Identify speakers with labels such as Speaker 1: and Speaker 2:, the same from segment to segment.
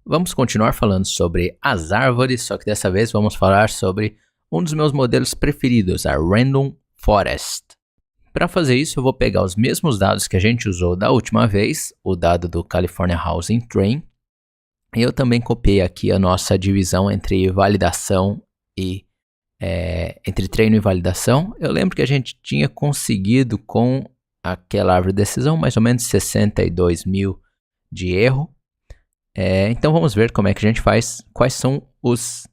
Speaker 1: Vamos continuar falando sobre as árvores, só que dessa vez vamos falar sobre um dos meus modelos preferidos, a Random Forest. Para fazer isso, eu vou pegar os mesmos dados que a gente usou da última vez, o dado do California Housing Train, e eu também copiei aqui a nossa divisão entre validação e entre treino e validação. Eu lembro que a gente tinha conseguido com aquela árvore de decisão mais ou menos 62 mil de erro. Então vamos ver como é que a gente faz, quais são os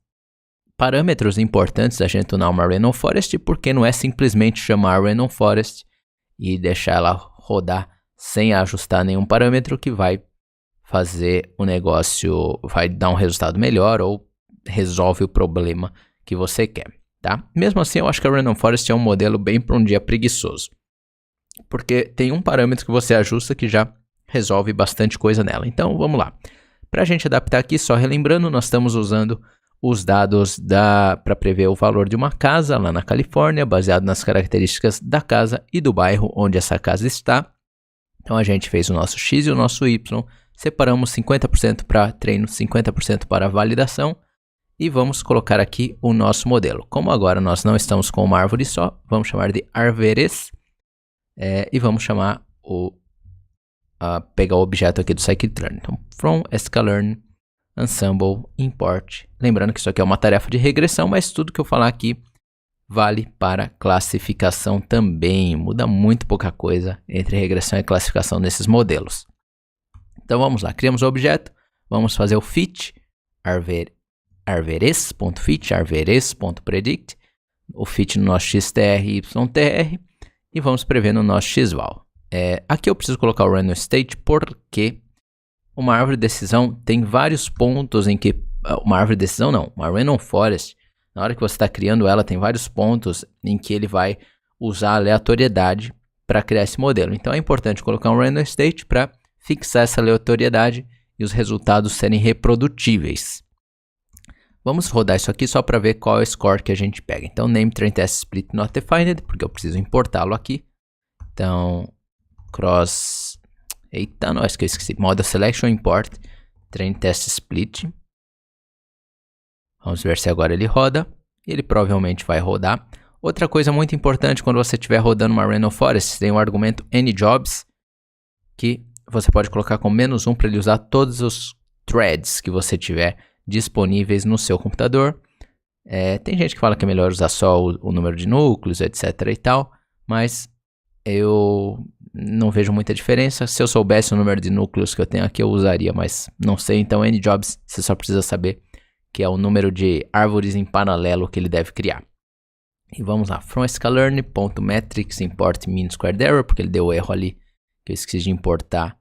Speaker 1: parâmetros importantes da gente tunar uma Random Forest, porque não é simplesmente chamar Random Forest e deixar ela rodar sem ajustar nenhum parâmetro que vai fazer o negócio, vai dar um resultado melhor ou resolve o problema que você quer, tá? Mesmo assim, eu acho que a Random Forest é um modelo bem para um dia preguiçoso, porque tem um parâmetro que você ajusta que já resolve bastante coisa nela. Então vamos lá. Para a gente adaptar aqui, só relembrando, nós estamos usando os dados para prever o valor de uma casa lá na Califórnia, baseado nas características da casa e do bairro onde essa casa está. Então a gente fez o nosso X e o nosso Y, separamos 50% para treino, 50% para validação e vamos colocar aqui o nosso modelo. Como agora nós não estamos com uma árvore só, vamos chamar de árvores e vamos chamar pegar o objeto aqui do scikit-learn. Então, from sklearn ensemble import. Lembrando que isso aqui é uma tarefa de regressão, mas tudo que eu falar aqui vale para classificação também. Muda muito pouca coisa entre regressão e classificação nesses modelos. Então vamos lá, criamos o objeto, vamos fazer o fit, arveres.fit, arveres.predict, o fit no nosso xtr e ytr, e vamos prever no nosso xval. Aqui eu preciso colocar o random state porque uma árvore de decisão tem vários pontos em que... Uma árvore de decisão não, uma random forest, na hora que você está criando ela, tem vários pontos em que ele vai usar aleatoriedade para criar esse modelo. Então é importante colocar um random state para fixar essa aleatoriedade e os resultados serem reprodutíveis. Vamos rodar isso aqui só para ver qual é o score que a gente pega. Então name train test split not defined, porque eu preciso importá-lo aqui. Então cross... Eita, não, que eu esqueci. Model selection import train test split. Vamos ver se agora ele roda. Ele provavelmente vai rodar. Outra coisa muito importante quando você estiver rodando uma Random Forest, tem um argumento anyJobs que você pode colocar com -1 para ele usar todos os threads que você tiver disponíveis no seu computador. Tem gente que fala que é melhor usar só o número de núcleos, etc. e tal, mas eu não vejo muita diferença. Se eu soubesse o número de núcleos que eu tenho aqui, eu usaria, mas não sei. Então, anyJobs, você só precisa saber que é o número de árvores em paralelo que ele deve criar. E vamos lá, from sklearn.metrics import mean squared error, porque ele deu o erro ali, que eu esqueci de importar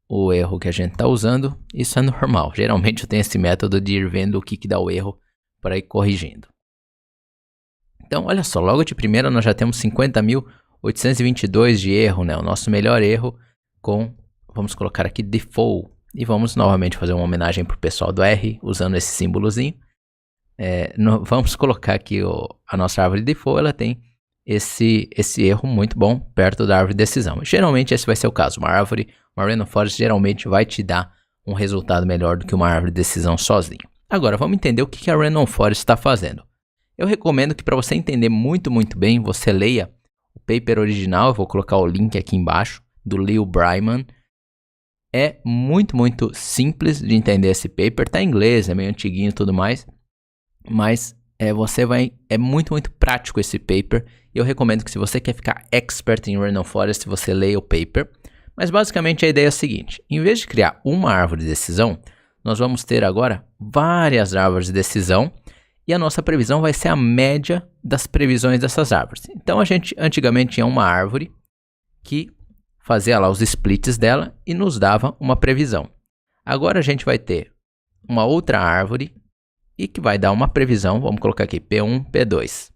Speaker 1: o erro que a gente está usando. Isso é normal, geralmente eu tenho esse método de ir vendo o que dá o erro para ir corrigindo. Então, olha só, logo de primeira nós já temos 50.822 de erro, né? O nosso melhor erro vamos colocar aqui default, e vamos novamente fazer uma homenagem para o pessoal do R, usando esse símbolozinho. Vamos colocar aqui a nossa árvore default, ela tem esse erro muito bom perto da árvore de decisão. Geralmente esse vai ser o caso, uma Random Forest geralmente vai te dar um resultado melhor do que uma árvore de decisão sozinho. Agora vamos entender o que a Random Forest está fazendo. Eu recomendo que para você entender muito bem, você leia o paper original, eu vou colocar o link aqui embaixo, do Leo Bryman. É muito simples de entender esse paper, tá em inglês, é meio antiguinho e tudo mais, mas é muito prático esse paper, e eu recomendo que se você quer ficar expert em Random Forest, você leia o paper. Mas basicamente a ideia é a seguinte, em vez de criar uma árvore de decisão, nós vamos ter agora várias árvores de decisão, e a nossa previsão vai ser a média das previsões dessas árvores. Então a gente antigamente tinha uma árvore que fazia lá os splits dela e nos dava uma previsão. Agora a gente vai ter uma outra árvore e que vai dar uma previsão, vamos colocar aqui P1, P2.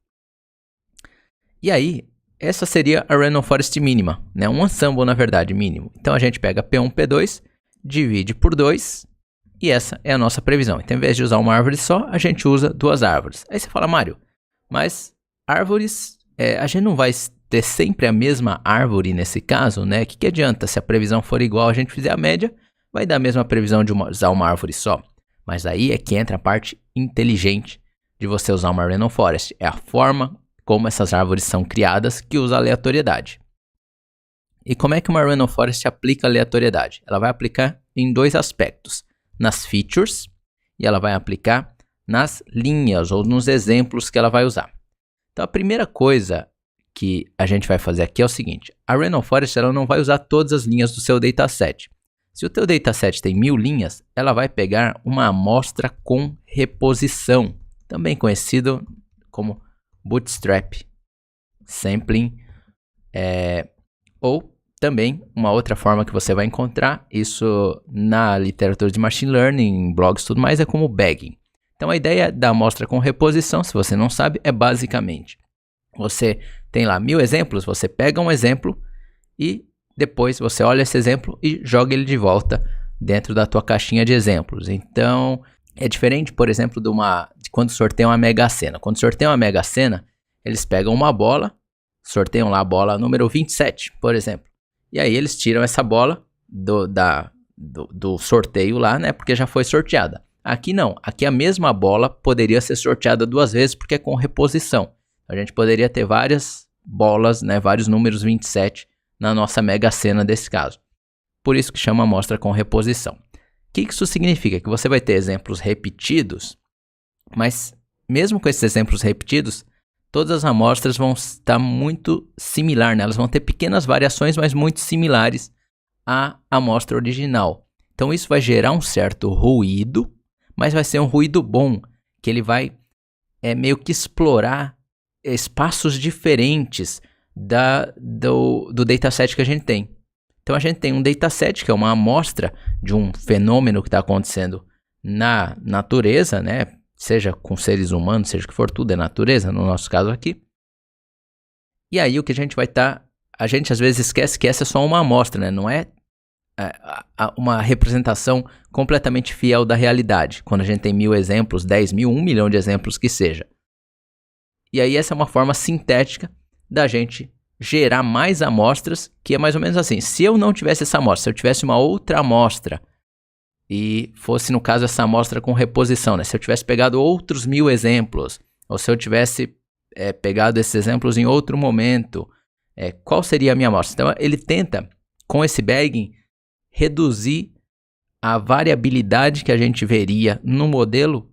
Speaker 1: E aí, essa seria a Random Forest mínima, né? Um ensemble, na verdade, mínimo. Então a gente pega P1, P2, divide por 2 e essa é a nossa previsão. Então, em vez de usar uma árvore só, a gente usa duas árvores. Aí você fala, Mário, mas árvores, a gente não vai ter sempre a mesma árvore nesse caso, né? O que adianta se a previsão for igual, a gente fizer a média, vai dar a mesma previsão de usar uma árvore só. Mas aí é que entra a parte inteligente de você usar uma Random Forest. É a forma como essas árvores são criadas que usa aleatoriedade. E como é que uma Random Forest aplica aleatoriedade? Ela vai aplicar em 2 aspectos. Nas features e ela vai aplicar nas linhas ou nos exemplos que ela vai usar. Então a primeira coisa que a gente vai fazer aqui é o seguinte. A Random Forest ela não vai usar todas as linhas do seu dataset. Se o teu dataset tem 1000 linhas, ela vai pegar uma amostra com reposição, também conhecido como bootstrap sampling, ou também uma outra forma que você vai encontrar isso na literatura de machine learning, em blogs e tudo mais, é como bagging. Então a ideia da amostra com reposição, se você não sabe, é basicamente você tem lá 1000 exemplos, você pega um exemplo e depois você olha esse exemplo e joga ele de volta dentro da tua caixinha de exemplos. Então, é diferente, por exemplo, de quando sorteiam uma Mega Sena. Quando sorteiam uma Mega Sena, eles pegam uma bola, sorteiam lá a bola número 27, por exemplo. E aí eles tiram essa bola do sorteio lá, né? Porque já foi sorteada. Aqui não. Aqui a mesma bola poderia ser sorteada 2 vezes porque é com reposição. A gente poderia ter várias bolas, né? Vários números 27 na nossa Mega Sena desse caso. Por isso que chama amostra com reposição. O que isso significa? Que você vai ter exemplos repetidos, mas mesmo com esses exemplos repetidos, todas as amostras vão estar muito similar, né? Elas vão ter pequenas variações, mas muito similares à amostra original. Então isso vai gerar um certo ruído, mas vai ser um ruído bom, que ele vai meio que explorar espaços diferentes do dataset que a gente tem. Então a gente tem um dataset que é uma amostra de um fenômeno que está acontecendo na natureza, né? Seja com seres humanos, seja o que for, tudo é natureza, no nosso caso aqui. E aí o que a gente vai estar... a gente às vezes esquece que essa é só uma amostra, né? Não é uma representação completamente fiel da realidade. Quando a gente tem 1000 exemplos, 10.000, 1 milhão de exemplos que seja. E aí essa é uma forma sintética da gente gerar mais amostras, que é mais ou menos assim. Se eu não tivesse essa amostra, se eu tivesse uma outra amostra e fosse, no caso, essa amostra com reposição, né? Se eu tivesse pegado outros 1000 exemplos, ou se eu tivesse pegado esses exemplos em outro momento, qual seria a minha amostra? Então, ele tenta, com esse bagging, reduzir a variabilidade que a gente veria no modelo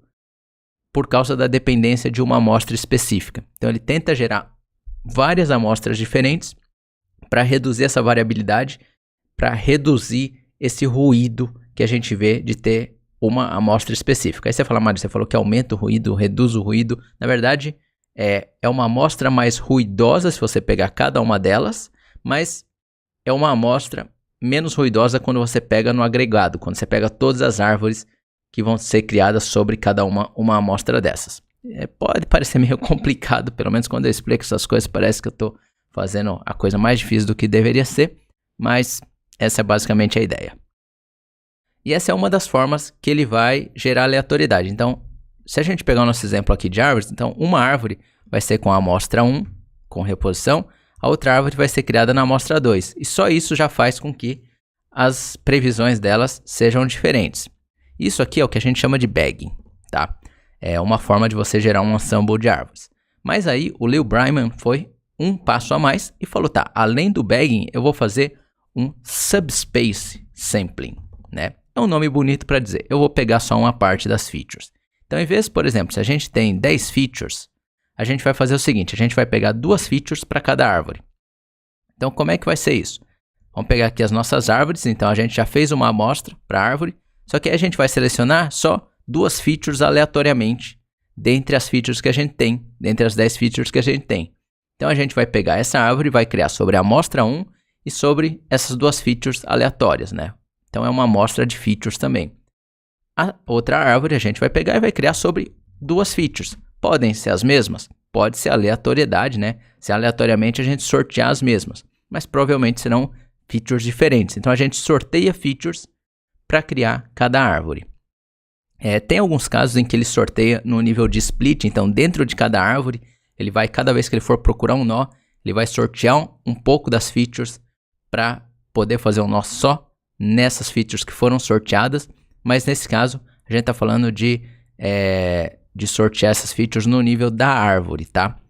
Speaker 1: por causa da dependência de uma amostra específica. Então, ele tenta gerar várias amostras diferentes para reduzir essa variabilidade, para reduzir esse ruído que a gente vê de ter uma amostra específica. Aí você fala, Mário, você falou que aumenta o ruído, reduz o ruído. Na verdade, é uma amostra mais ruidosa se você pegar cada uma delas, mas é uma amostra menos ruidosa quando você pega no agregado, quando você pega todas as árvores que vão ser criadas sobre cada uma amostra dessas. Pode parecer meio complicado, pelo menos quando eu explico essas coisas, parece que eu estou fazendo a coisa mais difícil do que deveria ser, mas essa é basicamente a ideia. E essa é uma das formas que ele vai gerar aleatoriedade. Então, se a gente pegar o nosso exemplo aqui de árvores, então uma árvore vai ser com a amostra 1, com reposição, a outra árvore vai ser criada na amostra 2. E só isso já faz com que as previsões delas sejam diferentes. Isso aqui é o que a gente chama de bagging, tá? É uma forma de você gerar um ensemble de árvores. Mas aí o Leo Bryman foi um passo a mais e falou, tá, além do bagging, eu vou fazer um subspace sampling, né? É um nome bonito para dizer, eu vou pegar só uma parte das features. Então, em vez, por exemplo, se a gente tem 10 features, a gente vai fazer o seguinte, a gente vai pegar 2 features para cada árvore. Então, como é que vai ser isso? Vamos pegar aqui as nossas árvores, então a gente já fez uma amostra para a árvore, só que aí a gente vai selecionar só 2 features aleatoriamente dentre as features que a gente tem, dentre as 10 features que a gente tem. Então, a gente vai pegar essa árvore e vai criar sobre a amostra 1 e sobre essas 2 features aleatórias, né? Então, é uma amostra de features também. A outra árvore a gente vai pegar e vai criar sobre 2 features. Podem ser as mesmas? Pode ser aleatoriedade, né? Se aleatoriamente a gente sortear as mesmas. Mas provavelmente serão features diferentes. Então, a gente sorteia features para criar cada árvore. Tem alguns casos em que ele sorteia no nível de split. Então, dentro de cada árvore, ele vai, cada vez que ele for procurar um nó, ele vai sortear um pouco das features para poder fazer um nó só nessas features que foram sorteadas, mas nesse caso A gente está falando de sortear essas features no nível da árvore, tá?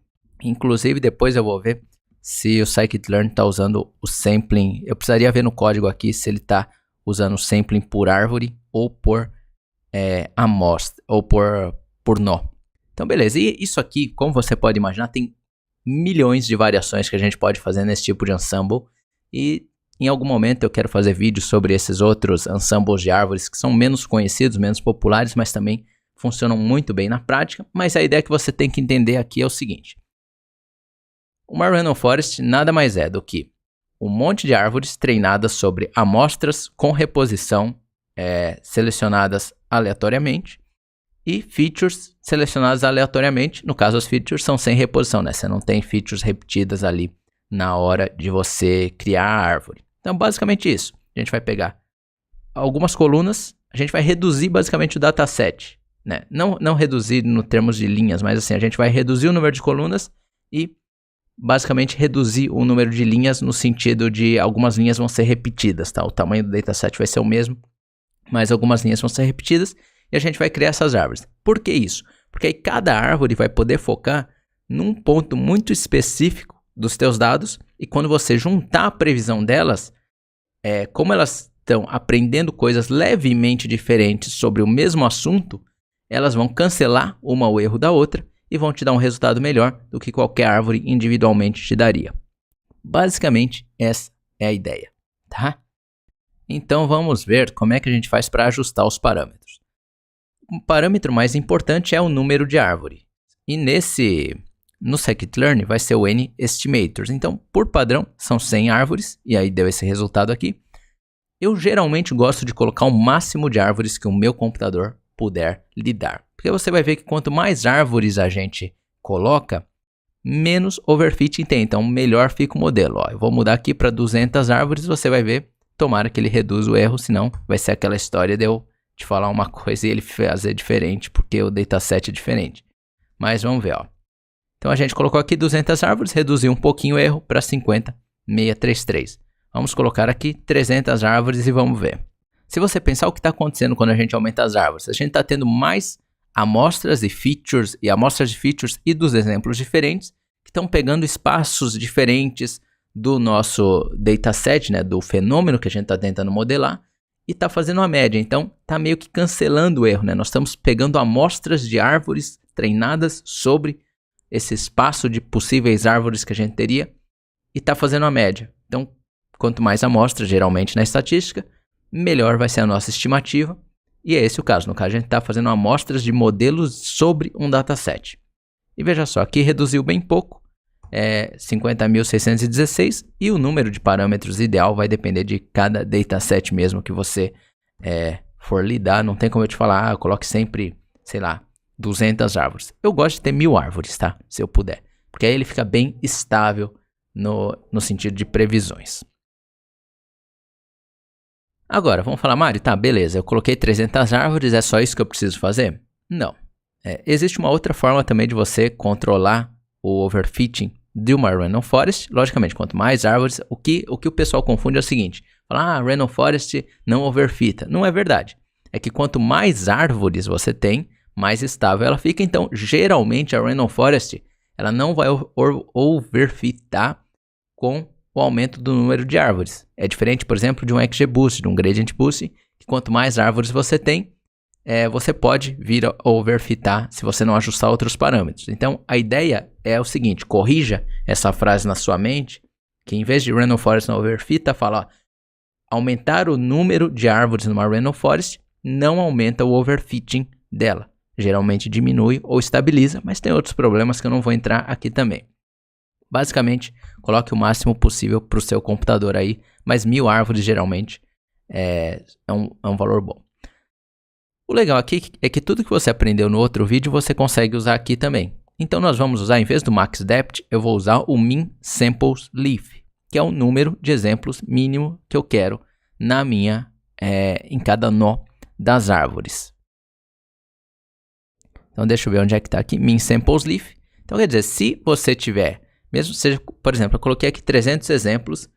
Speaker 1: Inclusive, depois eu vou ver se o Scikit-learn está usando o sampling. Eu precisaria ver no código aqui se ele está usando o sampling por árvore ou por amostra, ou por nó. Então, beleza. E isso aqui, como você pode imaginar, tem milhões de variações que a gente pode fazer nesse tipo de ensemble. E em algum momento eu quero fazer vídeos sobre esses outros ensembles de árvores que são menos conhecidos, menos populares, mas também funcionam muito bem na prática. Mas a ideia que você tem que entender aqui é o seguinte. Uma Random Forest nada mais é do que um monte de árvores treinadas sobre amostras com reposição selecionadas aleatoriamente e features selecionadas aleatoriamente. No caso, as features são sem reposição, né? Você não tem features repetidas ali na hora de você criar a árvore. Então, basicamente isso. A gente vai pegar algumas colunas, a gente vai reduzir basicamente o dataset, né? Não reduzir no termos de linhas, mas assim, a gente vai reduzir o número de colunas e basicamente reduzir o número de linhas no sentido de algumas linhas vão ser repetidas, tá? O tamanho do dataset vai ser o mesmo, mas algumas linhas vão ser repetidas e a gente vai criar essas árvores. Por que isso? Porque aí cada árvore vai poder focar num ponto muito específico dos teus dados e quando você juntar a previsão delas, como elas estão aprendendo coisas levemente diferentes sobre o mesmo assunto, elas vão cancelar uma o erro da outra e vão te dar um resultado melhor do que qualquer árvore individualmente te daria. Basicamente, essa é a ideia, tá? Então, vamos ver como é que a gente faz para ajustar os parâmetros. O parâmetro mais importante é o número de árvore. E no Scikit-learn vai ser o N-estimators. Então, por padrão, são 100 árvores, e aí deu esse resultado aqui. Eu geralmente gosto de colocar o máximo de árvores que o meu computador puder lidar. Porque você vai ver que quanto mais árvores a gente coloca, menos overfitting tem. Então, melhor fica o modelo. Ó, eu vou mudar aqui para 200 árvores, você vai ver. Tomara que ele reduza o erro, senão vai ser aquela história de eu te falar uma coisa e ele fazer diferente, porque o dataset é diferente. Mas vamos ver, ó. Então a gente colocou aqui 200 árvores, reduziu um pouquinho o erro para 50,633. Vamos colocar aqui 300 árvores e vamos ver. Se você pensar o que está acontecendo quando a gente aumenta as árvores, a gente está tendo mais amostras de features e dos exemplos diferentes que estão pegando espaços diferentes do nosso dataset, né, do fenômeno que a gente está tentando modelar e está fazendo uma média. Então, está meio que cancelando o erro, né? Nós estamos pegando amostras de árvores treinadas sobre esse espaço de possíveis árvores que a gente teria e está fazendo uma média. Então, quanto mais amostras, geralmente na estatística, melhor vai ser a nossa estimativa. E é esse o caso. No caso, a gente está fazendo amostras de modelos sobre um dataset. E veja só, aqui reduziu bem pouco. 50.616 e o número de parâmetros ideal vai depender de cada dataset mesmo que você for lidar. Não tem como eu te falar, coloque sempre, sei lá, 200 árvores. Eu gosto de ter 1000 árvores, tá? Se eu puder. Porque aí ele fica bem estável no sentido de previsões. Agora, vamos falar, Mário, tá, beleza, eu coloquei 300 árvores, é só isso que eu preciso fazer? Não. Existe uma outra forma também de você controlar o overfitting de uma Random Forest. Logicamente, quanto mais árvores, o que o pessoal confunde é o seguinte, fala, Random Forest não overfita. Não é verdade. É que quanto mais árvores você tem, mais estável ela fica. Então, geralmente, a Random Forest, ela não vai overfitar com o aumento do número de árvores. É diferente, por exemplo, de um XGBoost, de um Gradient Boost, que quanto mais árvores você tem, você pode vir a overfitar se você não ajustar outros parâmetros. Então, a ideia é o seguinte, corrija essa frase na sua mente, que em vez de Random Forest não overfita, fala, aumentar o número de árvores numa Random Forest não aumenta o overfitting dela. Geralmente diminui ou estabiliza, mas tem outros problemas que eu não vou entrar aqui também. Basicamente, coloque o máximo possível para o seu computador aí, mas 1000 árvores geralmente é um valor bom. O legal aqui é que tudo que você aprendeu no outro vídeo você consegue usar aqui também. Então nós vamos usar, em vez do max depth, eu vou usar o min samples leaf, que é o número de exemplos mínimo que eu quero na em cada nó das árvores. Então deixa eu ver onde é que está aqui, min samples leaf. Então quer dizer, se você tiver, mesmo seja, por exemplo, eu coloquei aqui 300 exemplos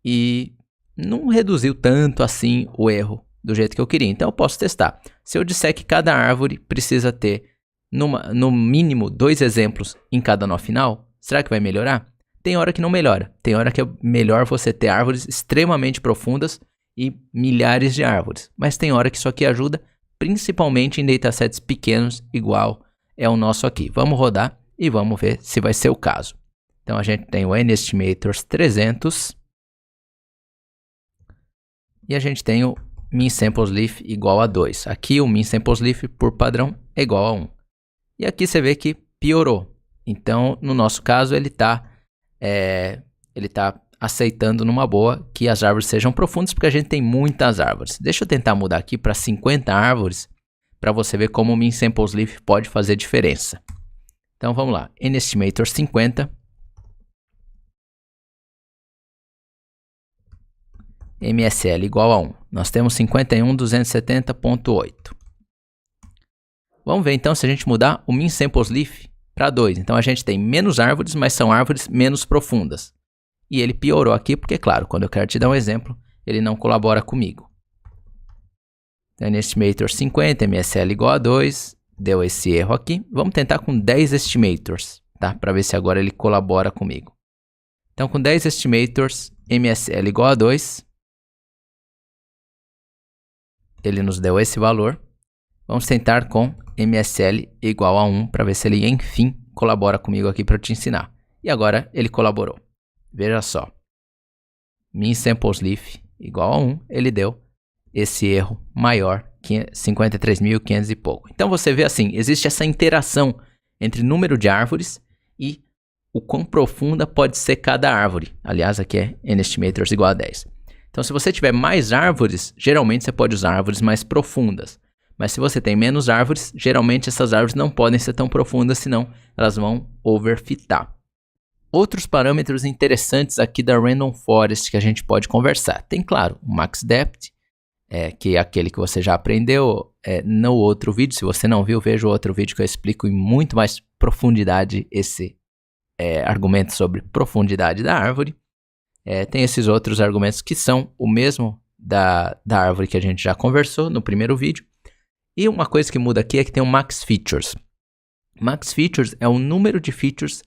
Speaker 1: e não reduziu tanto assim o erro do jeito que eu queria. Então eu posso testar. Se eu disser que cada árvore precisa ter no mínimo 2 exemplos em cada nó final, será que vai melhorar? Tem hora que não melhora. Tem hora que é melhor você ter árvores extremamente profundas e milhares de árvores. Mas tem hora que isso aqui ajuda, principalmente em datasets pequenos, igual é o nosso aqui. Vamos rodar e vamos ver se vai ser o caso. Então a gente tem o NEstimators 300 e a gente tem o MinSamplesLeaf igual a 2. Aqui o MinSamplesLeaf por padrão é igual a 1. E aqui você vê que piorou. Então no nosso caso ele está aceitando numa boa que as árvores sejam profundas, porque a gente tem muitas árvores. Deixa eu tentar mudar aqui para 50 árvores, para você ver como o MinSamplesLeaf pode fazer diferença. Então vamos lá, NEstimator 50, MSL igual a 1. Nós temos 51.270.8. Vamos ver então se a gente mudar o MinSamplesLeaf para 2. Então a gente tem menos árvores, mas são árvores menos profundas. E ele piorou aqui porque, claro, quando eu quero te dar um exemplo, ele não colabora comigo. Então, NEstimator 50, MSL igual a 2, deu esse erro aqui. Vamos tentar com 10 estimators, tá? Para ver se agora ele colabora comigo. Então, com 10 estimators, MSL igual a 2, ele nos deu esse valor. Vamos tentar com MSL igual a 1 para ver se ele, enfim, colabora comigo aqui para te ensinar. E agora ele colaborou. Veja só. MinSamplesLeaf igual a 1, ele deu esse erro maior, 53.500 e pouco. Então você vê assim, existe essa interação entre número de árvores e o quão profunda pode ser cada árvore. Aliás, aqui é NEstimators igual a 10. Então se você tiver mais árvores, geralmente você pode usar árvores mais profundas. Mas se você tem menos árvores, geralmente essas árvores não podem ser tão profundas, senão elas vão overfitar. Outros parâmetros interessantes aqui da Random Forest que a gente pode conversar. Tem, claro, o Max Depth, que é aquele que você já aprendeu no outro vídeo. Se você não viu, veja o outro vídeo que eu explico em muito mais profundidade esse argumento sobre profundidade da árvore. Tem esses outros argumentos que são o mesmo da árvore que a gente já conversou no primeiro vídeo. E uma coisa que muda aqui é que tem o Max Features. Max Features é o número de features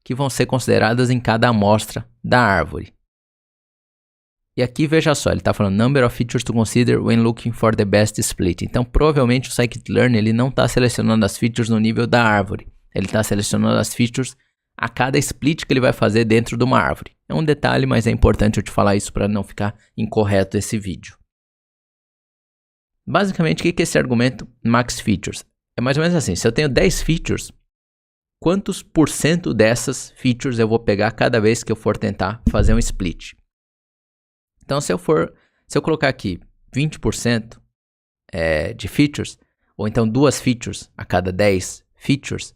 Speaker 1: que vão ser consideradas em cada amostra da árvore. E aqui veja só, ele está falando number of features to consider when looking for the best split. Então provavelmente o Scikit-learn ele não está selecionando as features no nível da árvore. Ele está selecionando as features a cada split que ele vai fazer dentro de uma árvore. É um detalhe, mas é importante eu te falar isso para não ficar incorreto esse vídeo. Basicamente, o que é esse argumento Max Features? É mais ou menos assim, se eu tenho 10 features, quantos por cento dessas features eu vou pegar cada vez que eu for tentar fazer um split? Então, se eu colocar aqui 20% de features, ou então 2 features a cada 10 features,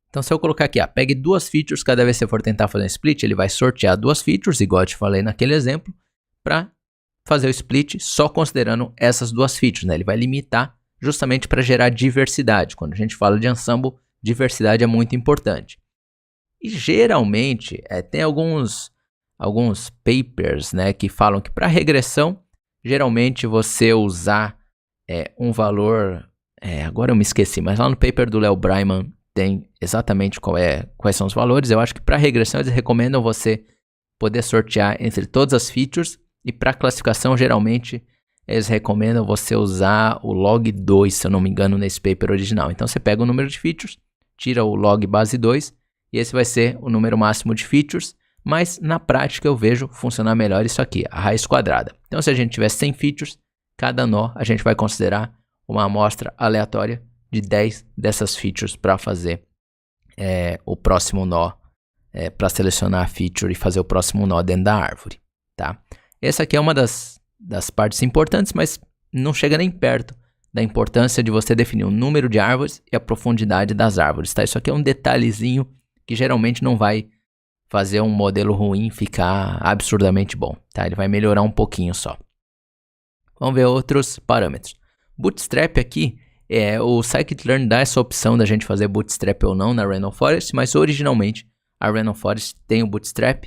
Speaker 1: então se eu colocar aqui, pegue 2 features cada vez que você for tentar fazer um split, ele vai sortear 2 features, igual eu te falei naquele exemplo, para fazer o split só considerando essas 2 features, né? Ele vai limitar justamente para gerar diversidade. Quando a gente fala de ensemble, diversidade é muito importante. E geralmente tem alguns papers, né, que falam que para regressão, geralmente você usar um valor, agora eu me esqueci, mas lá no paper do Léo Breiman tem exatamente quais são os valores. Eu acho que para regressão eles recomendam você poder sortear entre todas as features, e para classificação geralmente eles recomendam você usar o log 2, se eu não me engano, nesse paper original. Então você pega o número de features, tira o log base 2 e esse vai ser o número máximo de features, mas na prática eu vejo funcionar melhor isso aqui, a raiz quadrada. Então se a gente tiver 100 features, cada nó a gente vai considerar uma amostra aleatória de 10 dessas features para fazer o próximo nó, para selecionar a feature e fazer o próximo nó dentro da árvore, tá? Essa aqui é uma das partes importantes, mas não chega nem perto da importância de você definir o número de árvores e a profundidade das árvores, tá? Isso aqui é um detalhezinho que geralmente não vai fazer um modelo ruim ficar absurdamente bom, tá? Ele vai melhorar um pouquinho só. Vamos ver outros parâmetros. Bootstrap aqui, o Scikit-learn dá essa opção da gente fazer Bootstrap ou não na Random Forest, mas originalmente a Random Forest tem o Bootstrap,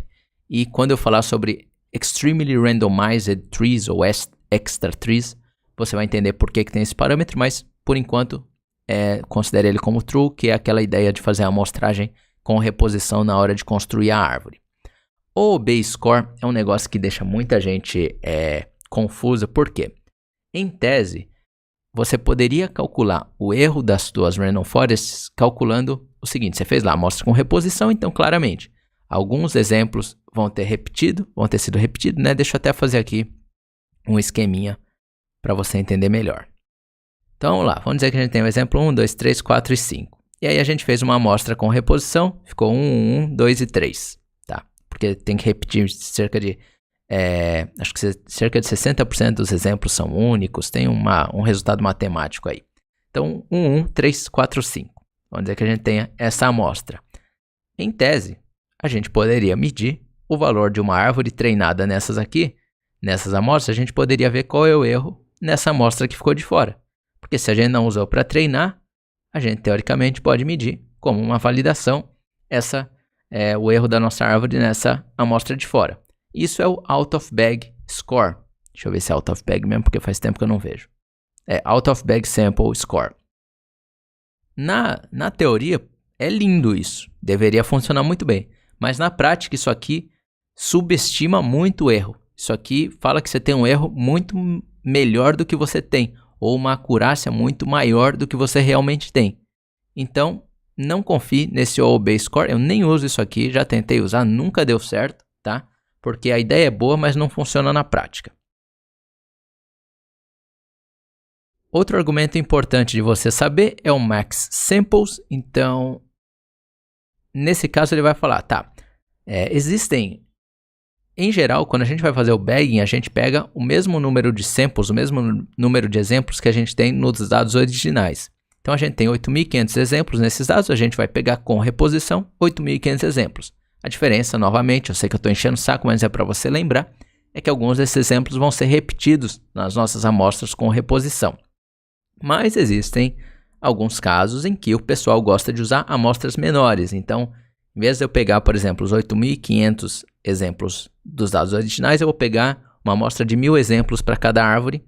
Speaker 1: e quando eu falar sobre Extremely Randomized Trees ou Extra Trees, você vai entender por que tem esse parâmetro, mas por enquanto considere ele como true, que é aquela ideia de fazer a amostragem com reposição na hora de construir a árvore. O B-score é um negócio que deixa muita gente confusa, por quê? Em tese, você poderia calcular o erro das suas random forests calculando o seguinte, você fez lá a amostra com reposição, então claramente, alguns exemplos vão ter sido repetidos, né? Deixa eu até fazer aqui um esqueminha para você entender melhor. Então vamos lá, vamos dizer que a gente tem o exemplo 1, 2, 3, 4 e 5. E aí a gente fez uma amostra com reposição, ficou 1, 1, 2 e 3, tá? Porque tem que repetir cerca de 60% dos exemplos são únicos, tem um resultado matemático aí. Então 1, 1, 3, 4, 5. Vamos dizer que a gente tenha essa amostra. Em tese, a gente poderia medir o valor de uma árvore treinada nessas amostras, a gente poderia ver qual é o erro nessa amostra que ficou de fora. Porque se a gente não usou para treinar, a gente teoricamente pode medir como uma validação o erro da nossa árvore nessa amostra de fora. Isso é o out of bag score. Deixa eu ver se é out of bag mesmo, porque faz tempo que eu não vejo. É out of bag sample score. Na teoria, é lindo isso. Deveria funcionar muito bem. Mas na prática, isso aqui subestima muito o erro. Isso aqui fala que você tem um erro muito melhor do que você tem. Ou uma acurácia muito maior do que você realmente tem. Então, não confie nesse OB Score. Eu nem uso isso aqui, já tentei usar, nunca deu certo, tá? Porque a ideia é boa, mas não funciona na prática. Outro argumento importante de você saber é o Max Samples. Então, nesse caso ele vai falar, tá, existem... Em geral, quando a gente vai fazer o bagging, a gente pega o mesmo número de samples, o mesmo número de exemplos que a gente tem nos dados originais. Então, a gente tem 8.500 exemplos nesses dados, a gente vai pegar com reposição 8.500 exemplos. A diferença, novamente, eu sei que eu estou enchendo o saco, mas é para você lembrar, é que alguns desses exemplos vão ser repetidos nas nossas amostras com reposição. Mas existem alguns casos em que o pessoal gosta de usar amostras menores. Então, em vez de eu pegar, por exemplo, os 8.500 exemplos dos dados originais, eu vou pegar uma amostra de 1.000 exemplos para cada árvore,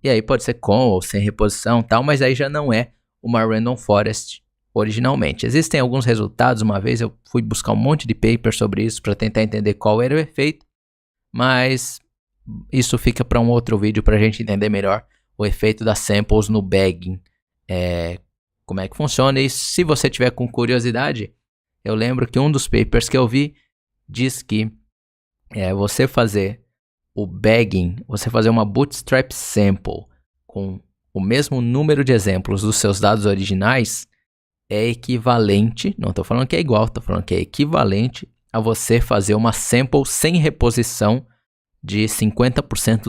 Speaker 1: e aí pode ser com ou sem reposição tal, mas aí já não é uma random forest originalmente. Existem alguns resultados, uma vez eu fui buscar um monte de papers sobre isso para tentar entender qual era o efeito, mas isso fica para um outro vídeo para a gente entender melhor o efeito das samples no bagging, como é que funciona, e se você tiver com curiosidade, eu lembro que um dos papers que eu vi diz que você fazer o bagging, você fazer uma bootstrap sample com o mesmo número de exemplos dos seus dados originais é equivalente, não estou falando que é igual, estou falando que é equivalente a você fazer uma sample sem reposição de 50%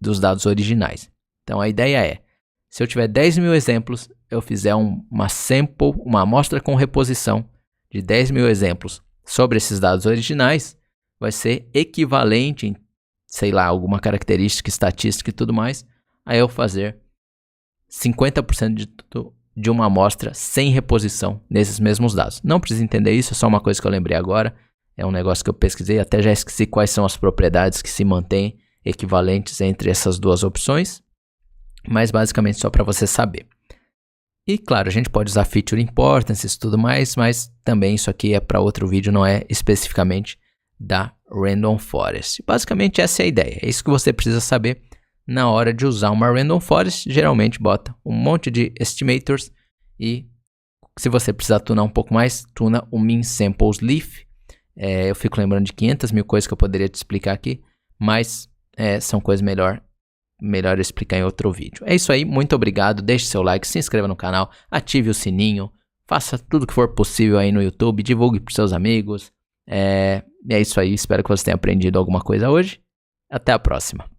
Speaker 1: dos dados originais. Então a ideia é, se eu tiver 10.000 exemplos, eu fizer uma sample, uma amostra com reposição de 10.000 exemplos sobre esses dados originais, vai ser equivalente em, sei lá, alguma característica estatística e tudo mais, a eu fazer 50% de uma amostra sem reposição nesses mesmos dados. Não precisa entender isso, é só uma coisa que eu lembrei agora. É um negócio que eu pesquisei, até já esqueci quais são as propriedades que se mantêm equivalentes entre essas duas opções, mas basicamente só para você saber. E claro, a gente pode usar feature importance e tudo mais, mas também isso aqui é para outro vídeo, não é especificamente da Random Forest. Basicamente essa é a ideia, é isso que você precisa saber na hora de usar uma Random Forest. Geralmente bota um monte de estimators e se você precisar tunar um pouco mais, tuna o min samples leaf. Eu fico lembrando de 500.000 coisas que eu poderia te explicar aqui, mas são coisas melhor explicar em outro vídeo. É isso aí, muito obrigado, deixe seu like, se inscreva no canal, ative o sininho, faça tudo que for possível aí no YouTube, divulgue para seus amigos. É isso aí, espero que você tenha aprendido alguma coisa hoje. Até a próxima.